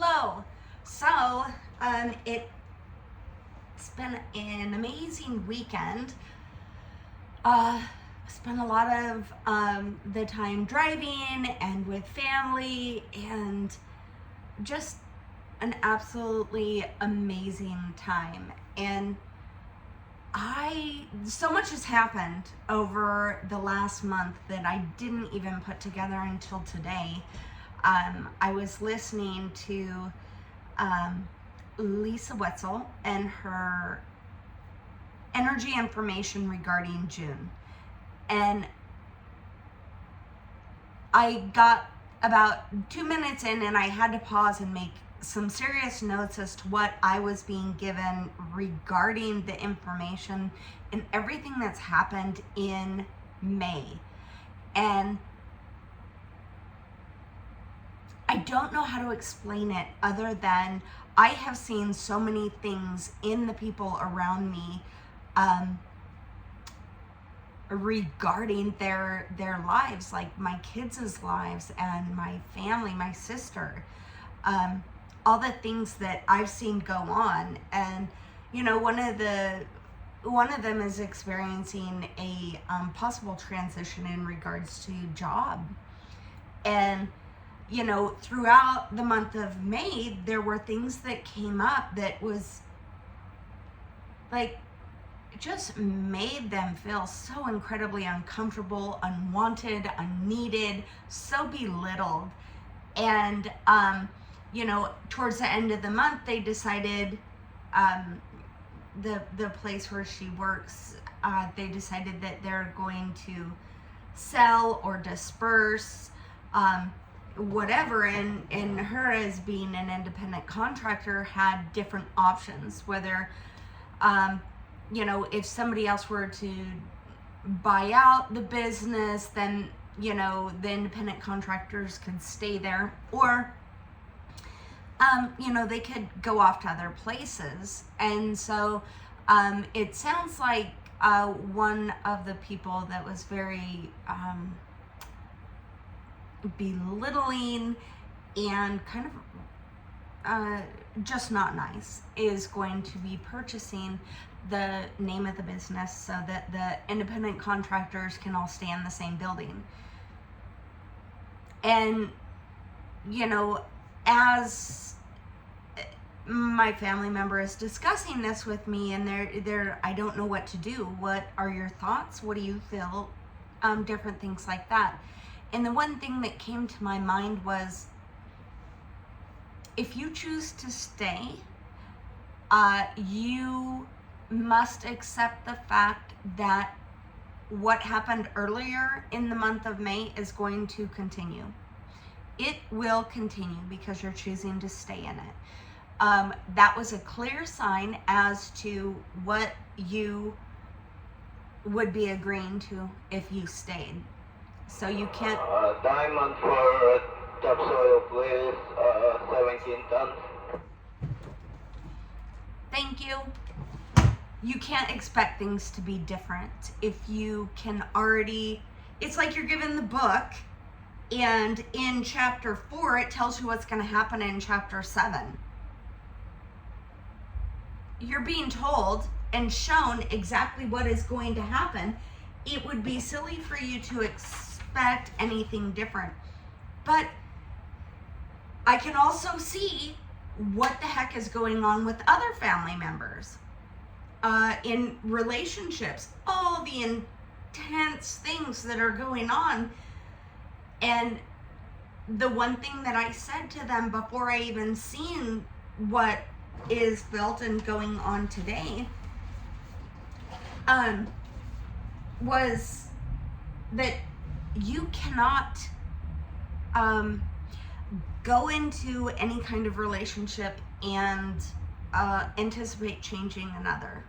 Hello. So, it's been an amazing weekend. Spent a lot of the time driving and with family, and just an absolutely amazing time. And so much has happened over the last month that I didn't even put together until today. I was listening to Lisa Wetzel and her energy information regarding June. And I got about 2 minutes in and I had to pause and make some serious notes as to what I was being given regarding the information and everything that's happened in May. And I don't know how to explain it other than I have seen so many things in the people around me regarding their lives, like my kids' lives and my family, my sister, all the things that I've seen go on. And one of them is experiencing a possible transition in regards to job. And throughout the month of May, there were things that came up that was like, just made them feel so incredibly uncomfortable, unwanted, unneeded, so belittled. And, towards the end of the month, they decided, the place where she works, they decided that they're going to sell or disperse, whatever. And her, as being an independent contractor, had different options, whether, if somebody else were to buy out the business, then, the independent contractors could stay there, or, they could go off to other places. And so, it sounds like, one of the people that was very, belittling and kind of, just not nice, is going to be purchasing the name of the business so that the independent contractors can all stay in the same building. And as my family member is discussing this with me, and they're I don't know what to do. What are your thoughts? What do you feel? Different things like that. And the one thing that came to my mind was, if you choose to stay, you must accept the fact that what happened earlier in the month of May is going to continue. It will continue because you're choosing to stay in it. That was a clear sign as to what you would be agreeing to if you stayed. So you can't... diamond for topsoil, please. 17 tons. Thank you. You can't expect things to be different if you can already... It's like you're given the book, and in chapter 4, it tells you what's going to happen in chapter 7. You're being told and shown exactly what is going to happen. It would be silly for you to expect anything different. But I can also see what the heck is going on with other family members, in relationships, all the intense things that are going on. And the one thing that I said to them before I even seen what is built and going on today, was that you cannot go into any kind of relationship and anticipate changing another.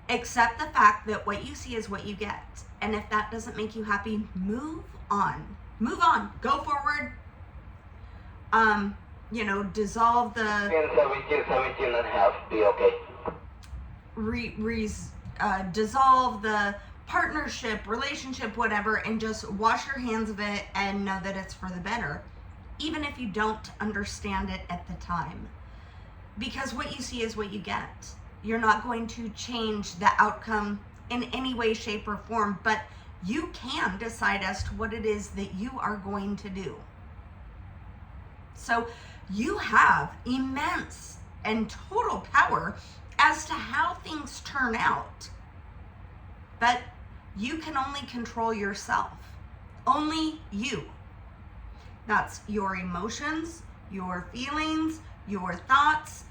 Accept the fact that what you see is what you get. And if that doesn't make you happy, move on. Move on. Go forward. Dissolve the... 17 and a half, be okay. Dissolve the partnership, relationship, whatever, and just wash your hands of it and know that it's for the better. even if you don't understand it at the time. Because what you see is what you get. You're not going to change the outcome in any way, shape, or form, but you can decide as to what it is that you are going to do. So you have immense and total power as to how things turn out. But you can only control yourself. Only you. That's your emotions, your feelings, your thoughts,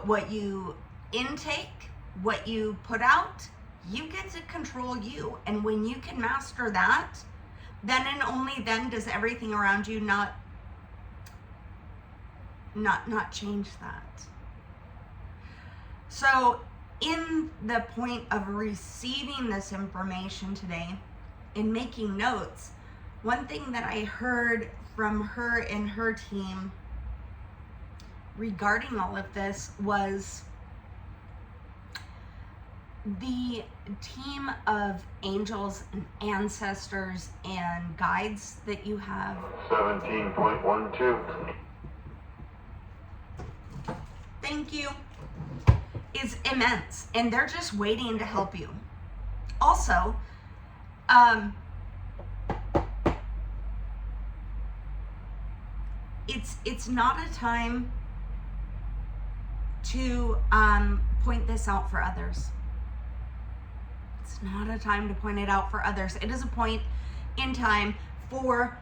what you intake, what you put out. You get to control you. And when you can master that, then and only then does everything around you not change that. So in the point of receiving this information today, in making notes, one thing that I heard from her and her team regarding all of this was the team of angels and ancestors and guides that you have. 17.12. Thank you. Is immense, and they're just waiting to help you. Also, it's not a time to point this out for others. It's not a time to point it out for others. It is a point in time for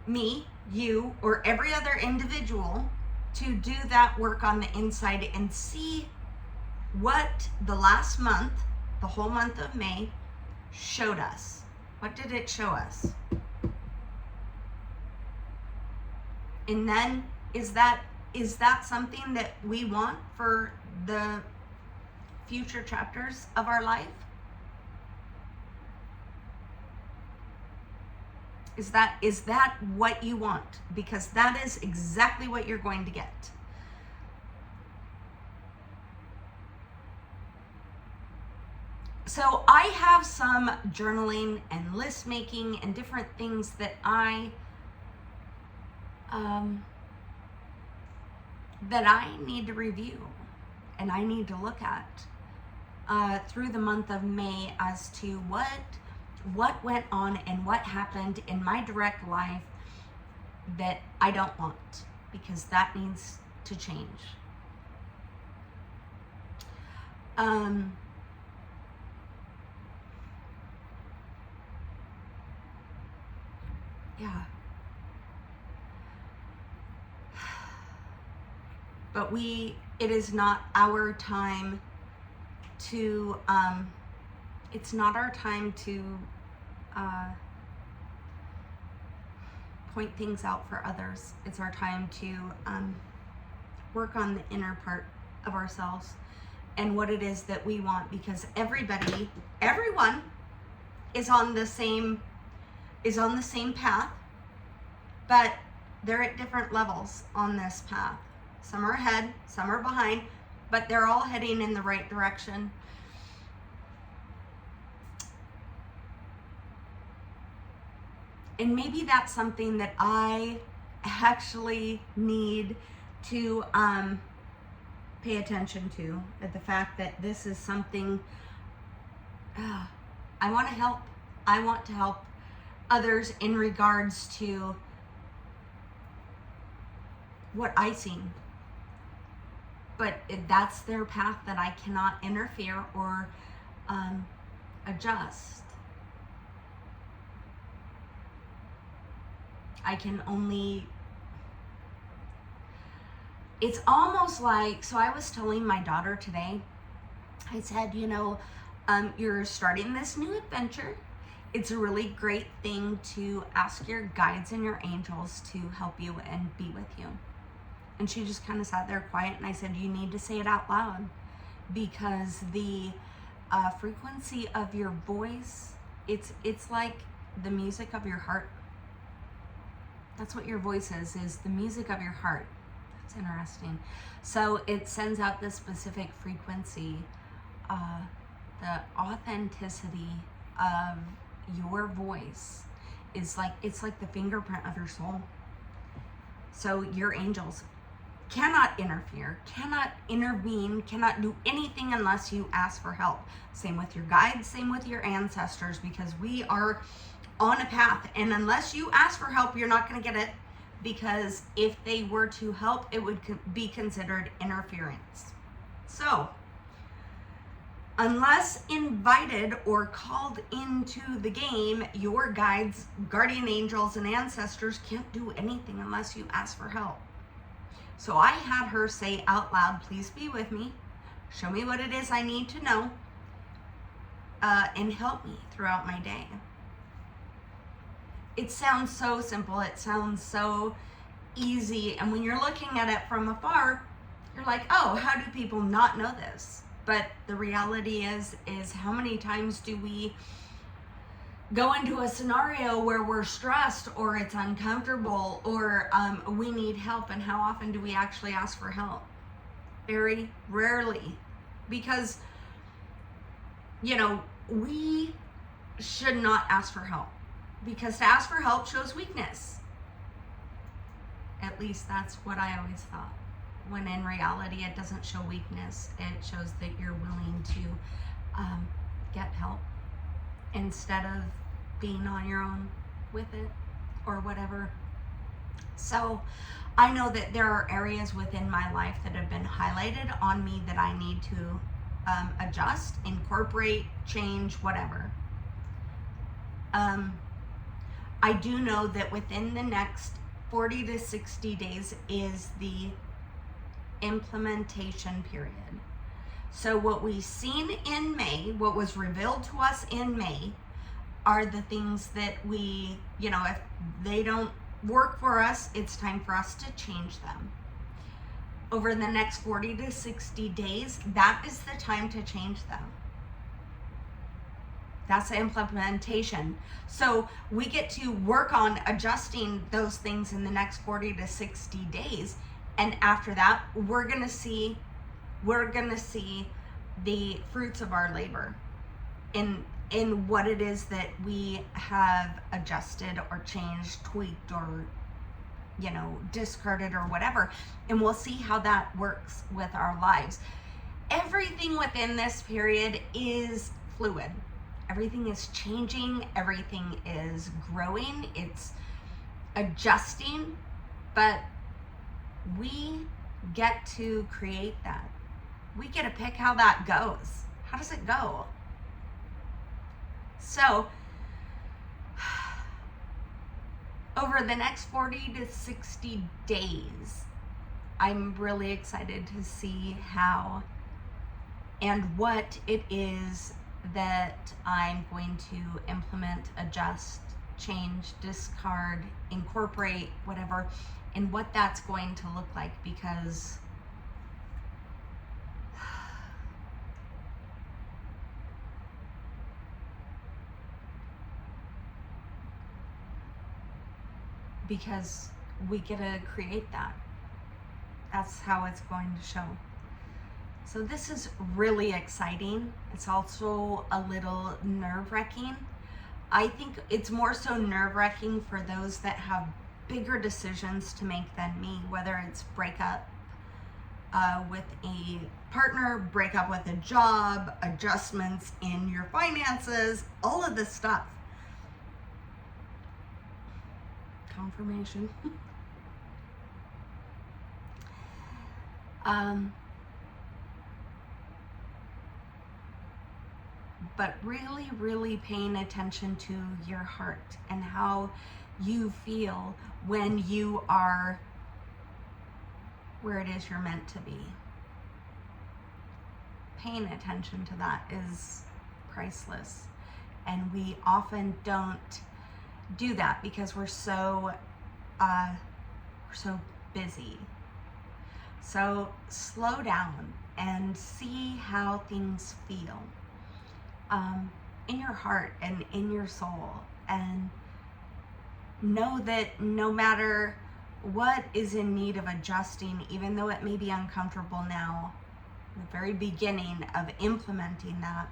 me, you, or every other individual to do that work on the inside and see what the last month, the whole month of May, showed us. What did it show us? And then is that something that we want for the future chapters of our life? Is that what you want? Because that is exactly what you're going to get. So I have some journaling and list making and different things that I need to review and I need to look at through the month of May as to what went on and what happened in my direct life that I don't want, because that needs to change. Yeah. But it is not our time to, it's not our time to point things out for others. It's our time to work on the inner part of ourselves and what it is that we want, because everyone is on the same path, but they're at different levels on this path. Some are ahead, some are behind, but they're all heading in the right direction. And maybe that's something that I actually need to pay attention to, at the fact that this is something I want to help. I want to help others in regards to what I see. But that's their path that I cannot interfere or adjust. I can only, it's almost like, so I was telling my daughter today, I said, you're starting this new adventure. It's a really great thing to ask your guides and your angels to help you and be with you. And she just kind of sat there quiet, and I said, you need to say it out loud, because the frequency of your voice, it's like the music of your heart. That's what your voice is the music of your heart. That's interesting. So it sends out this specific frequency, the authenticity of your voice is like, it's like the fingerprint of your soul. So your angels cannot interfere, cannot intervene, cannot do anything unless you ask for help. Same with your guides, same with your ancestors, because we are on a path. And unless you ask for help, you're not going to get it, because if they were to help, it would be considered interference. So, unless invited or called into the game, your guides, guardian angels, and ancestors can't do anything unless you ask for help. So I had her say out loud, please be with me, show me what it is I need to know, and help me throughout my day. It sounds so simple, it sounds so easy, and when you're looking at it from afar, you're like, oh, how do people not know this? But the reality is how many times do we go into a scenario where we're stressed or it's uncomfortable or we need help, and how often do we actually ask for help? Very rarely, because, you know, we should not ask for help, because to ask for help shows weakness. At least that's what I always thought. When in reality, it doesn't show weakness. It shows that you're willing to get help instead of being on your own with it or whatever. So I know that there are areas within my life that have been highlighted on me that I need to adjust, incorporate, change, whatever. I do know that within the next 40 to 60 days is the implementation period. So what we've seen in May, what was revealed to us in May, are the things that we, you know, if they don't work for us, it's time for us to change them. Over the next 40 to 60 days, that is the time to change them. That's the implementation. So we get to work on adjusting those things in the next 40 to 60 days. And after that, we're gonna see the fruits of our labor in what it is that we have adjusted or changed, tweaked, or, you know, discarded or whatever. And we'll see how that works with our lives. Everything within this period is fluid. Everything is changing, everything is growing, it's adjusting, but we get to create that. We get to pick how that goes. How does it go? So, over the next 40 to 60 days, I'm really excited to see how and what it is that I'm going to implement, adjust, change, discard, incorporate, whatever, and what that's going to look like, because we get to create that. That's how it's going to show. So this is really exciting. It's also a little nerve-wracking. I think it's more so nerve-wracking for those that have bigger decisions to make than me, whether it's break up with a partner, break up with a job, adjustments in your finances, all of this stuff. Confirmation. But really, really paying attention to your heart and how you feel when you are where it is you're meant to be. Paying attention to that is priceless. And we often don't do that because we're so busy. So slow down and see how things feel in your heart and in your soul, and know that no matter what is in need of adjusting, even though it may be uncomfortable now, the very beginning of implementing that,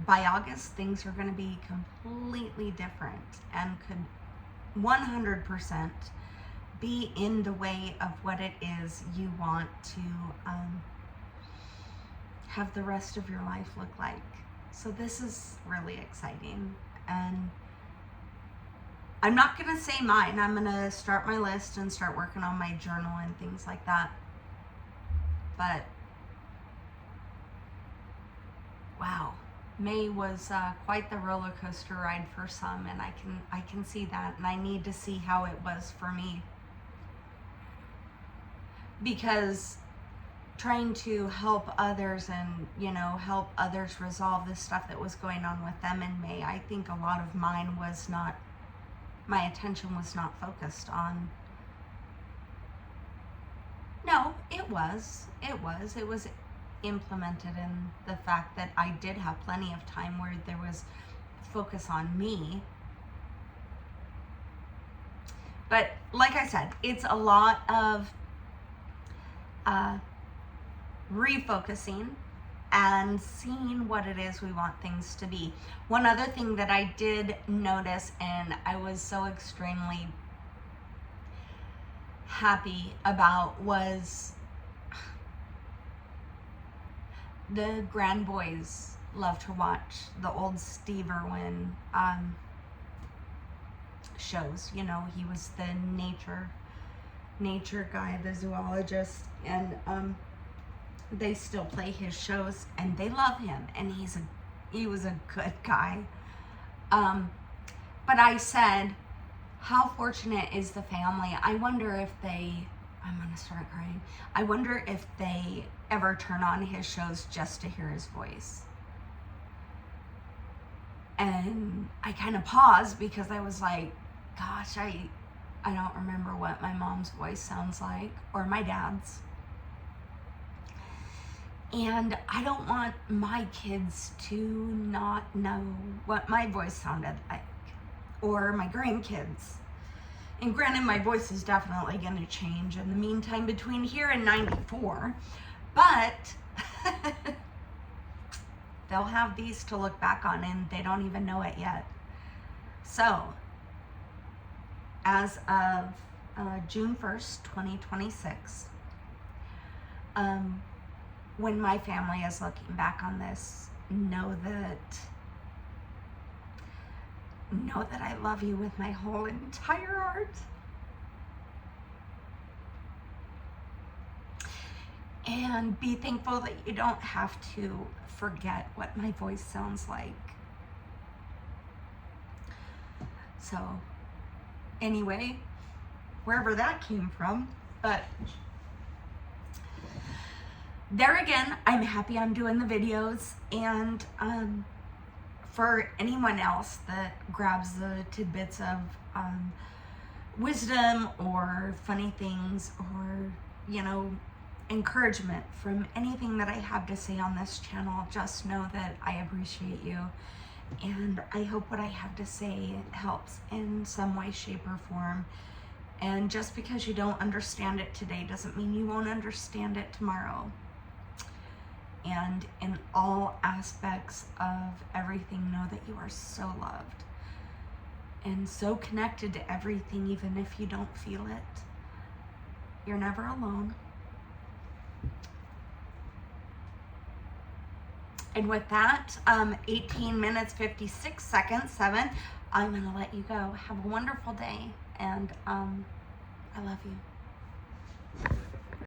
by August, things are going to be completely different and could 100% be in the way of what it is you want to have the rest of your life look like. So this is really exciting, and I'm not going to say mine. I'm going to start my list and start working on my journal and things like that. But wow, May was quite the roller coaster ride for some, and I can see that, and I need to see how it was for me, because trying to help others and, you know, help others resolve the stuff that was going on with them in May, I think a lot of mine was not, my attention was not focused on. No, it was implemented in the fact that I did have plenty of time where there was focus on me. But like I said, it's a lot of refocusing and seeing what it is we want things to be. One other thing that I did notice, and I was so extremely happy about, was the grand boys love to watch the old Steve Irwin shows. You know, he was the nature guy, the zoologist, and they still play his shows and they love him, and he was a good guy. But I said, how fortunate is the family? I wonder if I'm gonna start crying. I wonder if they ever turn on his shows just to hear his voice. And I kind of paused because I was like, gosh, I don't remember what my mom's voice sounds like, or my dad's. And I don't want my kids to not know what my voice sounded like, or my grandkids. And granted, my voice is definitely going to change in the meantime between here and 94, but they'll have these to look back on, and they don't even know it yet. So, as of June 1st, 2026, when my family is looking back on this, know that I love you with my whole entire heart. And be thankful that you don't have to forget what my voice sounds like. So, anyway, wherever that came from, but there again, I'm happy I'm doing the videos, and for anyone else that grabs the tidbits of wisdom or funny things, or, you know, encouragement from anything that I have to say on this channel, just know that I appreciate you, and I hope what I have to say helps in some way, shape, or form. And just because you don't understand it today doesn't mean you won't understand it tomorrow. And in all aspects of everything, know that you are so loved and so connected to everything, even if you don't feel it. You're never alone. And with that, 18 minutes, 56 seconds, 7, I'm going to let you go. Have a wonderful day, and I love you.